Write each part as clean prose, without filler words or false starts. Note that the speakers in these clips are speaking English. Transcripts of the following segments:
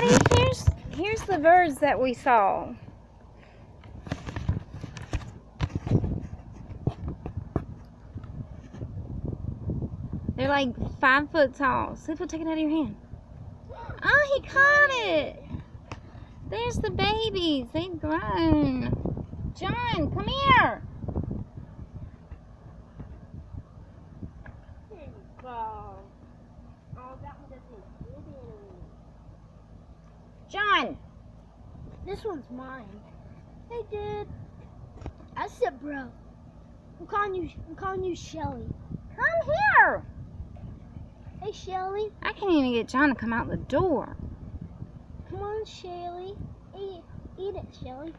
Daddy, here's the birds that we saw. They're like 5 foot tall. See if we'll take it out of your hand. Oh, he caught it. There's the babies. They've grown. John, come here. John. This one's mine. Hey, dude. I said, bro. I'm calling you Shelly. Come here. Hey, Shelly. I can't even get John to come out the door. Come on, Shelly. Eat it, Shelly.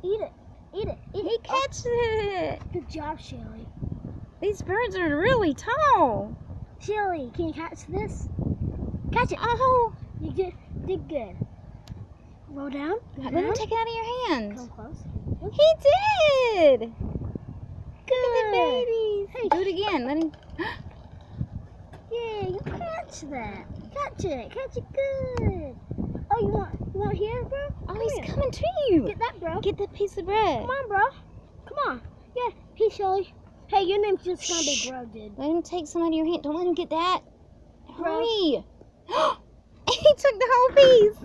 Eat it. Eat it. Eat He it. catches it. Good job, Shelly. These birds are really tall. Shelly, can you catch this? Catch it. Oh. You did good. Roll down. Let him take it out of your hands. Come close. He did. Good. Look at the babies. Hey. Do it again. Let him. Yeah, you catch that. Catch it. Catch it good. Oh, you want here, bro? Oh, Come he's here. coming to you. Get that, bro. Get that piece of bread. Come on, bro. Come on. Yeah. Hey, Shelly. Hey, your name's just gonna be Bro, dude. Let him take some out of your hand. Don't let him get that. Bro. Hurry. He took the whole piece.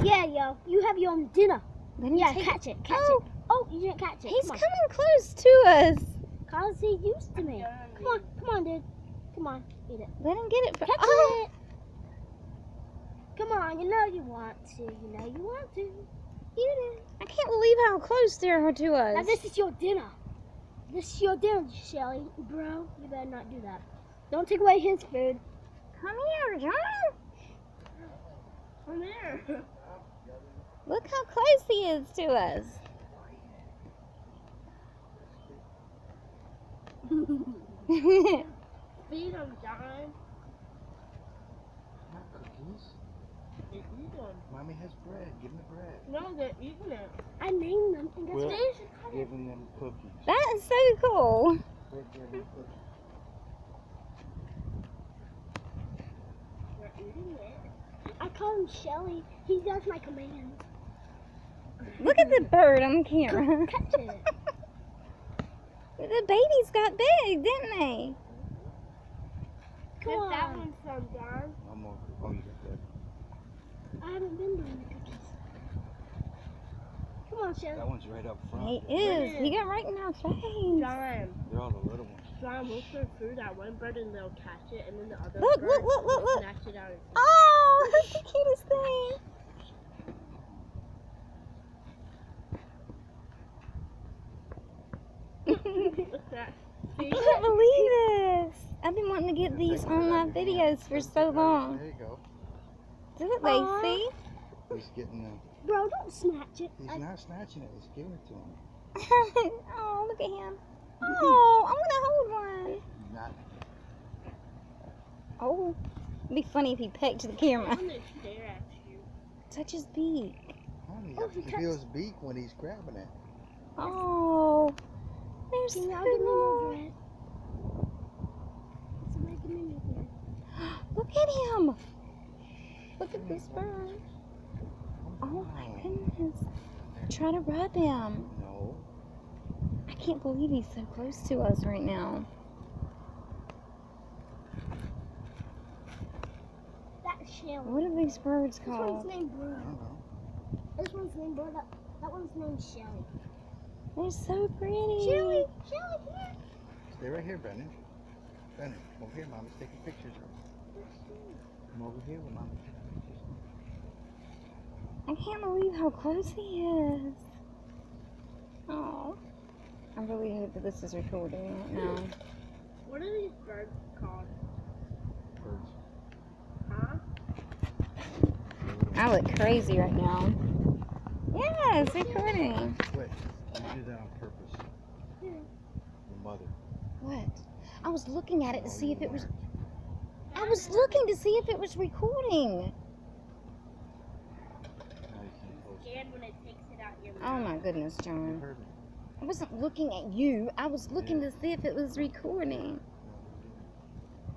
Yeah, yo. You have your own dinner. Let him Yeah, take catch it. Catch Oh. it. Oh, you didn't catch it. He's Come on. coming close to us. Cause he's used to me. Come on, dude. Come on, eat it. Let him get it. Catch Oh. it. Come on, you know you want to. You know you want to. Eat it. I can't believe how close they are to us. Now this is your dinner. This is your dinner, Shelly. Bro, you better not do that. Don't take away his food. Come here, John. Come here. Look how close he is to us. Feed him, John. Not cookies. They eat them. Mommy has bread. Give them the bread. No, they're eating it. I named them, and guess Well- what? Giving them cookies. That is so cool. We're giving them cookies. They're eating it. I call him Shelly. He does my commands. Look at the bird on the camera. Catch it. The babies got big, didn't they? Come on. That one's from John. No more. Oh, you got that. I haven't been doing the cookies. Come on, Shelly. That one's right up front. He is. He got right in our face. John, They're all the little ones. John, we'll serve food at one bird and they'll catch it, and then the other Look, bird look, look, look, will look. snatch it out. And Oh, that's the cutest thing. What's that? I can't believe this. I've been wanting to get these on my videos for so long. There you go. Do it, Aw. Lacey. He's getting them. Bro, don't snatch it. He's not snatching it. He's giving it to him. Oh, look at him. Oh, I want to hold one. He's not. Oh, it'd be funny if he pecked the camera. I'm gonna stare at you. Touch his beak. Honey, Oh, you he can touched- feel his beak when he's grabbing it. Oh, they're Can so y'all give me more cool. bread? Somebody give me more bread. Look at him. Look at this bird. Oh my goodness. Try to rub him. No. I can't believe he's so close to us right now. That's Shelly. What are these birds This one's called? named I Bruno. don't know. This one's named Bruno. That one's named Shelly. They're so pretty. Shelly, Shelly, here. Stay right here, Brennan. Brennan, over here. Mommy's taking pictures of him. Come over here with Mommy. I can't believe how close he is. Oh, I really hope that this is recording right now. What are these birds called? Birds. Huh? I look crazy right now. Yeah, it's recording. Wait, you did that on purpose. Yeah. Your mother. What? I was looking at it to Oh, see you if it was. weren't. I was looking to see if it was recording. Now you can't close it. Scared when it takes it out your Oh mouth. my goodness, You John. heard me. I wasn't looking at you. I was looking to see if it was recording.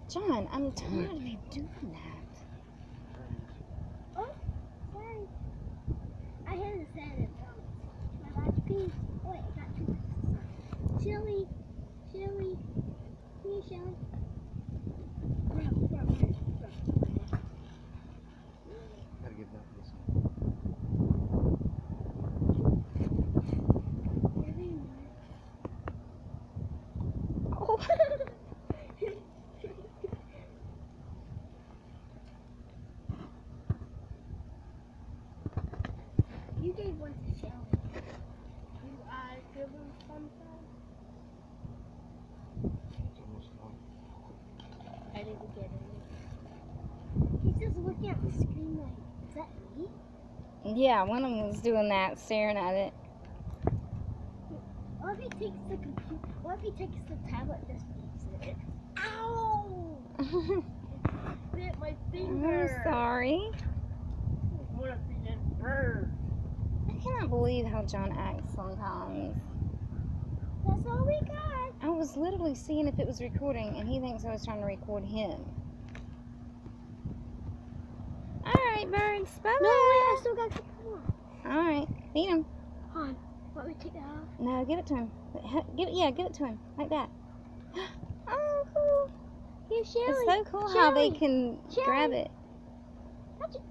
John, I'm tired of you doing that. said it. My last piece. Oh, wait, I got two. Shelly. Shelly. Here, Shelly. Bro. Gotta give that this one. Oh. You gave one to Shelly. Do I give him something? It's almost gone. I didn't get any. He's just looking at the screen like, is that me? Yeah, one of them was doing that, staring at it. What if he takes the computer? What if he takes the tablet and just eats it? Ow! Bit my I'm finger. sorry. What if he didn't burn? I cannot believe how John acts sometimes. That's all we got. I was literally seeing if it was recording, and he thinks I was trying to record him. Alright, birds. Bye-bye. No, wait, I still got some more. Alright, feed him. Hold on. Let me take that off. No, give it to him. Give it to him. Like that. Oh, cool. Here's Shelly. It's so cool how they Shelly. can Shelly. grab it. Touch it.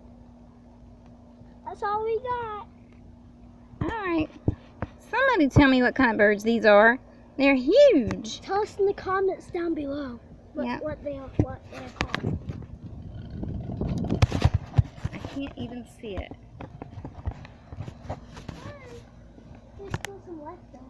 That's all we got. Alright. Somebody tell me what kind of birds these are. They're huge. Tell us in the comments down below Yeah. what they're called. I can't even see it. There's still some left though.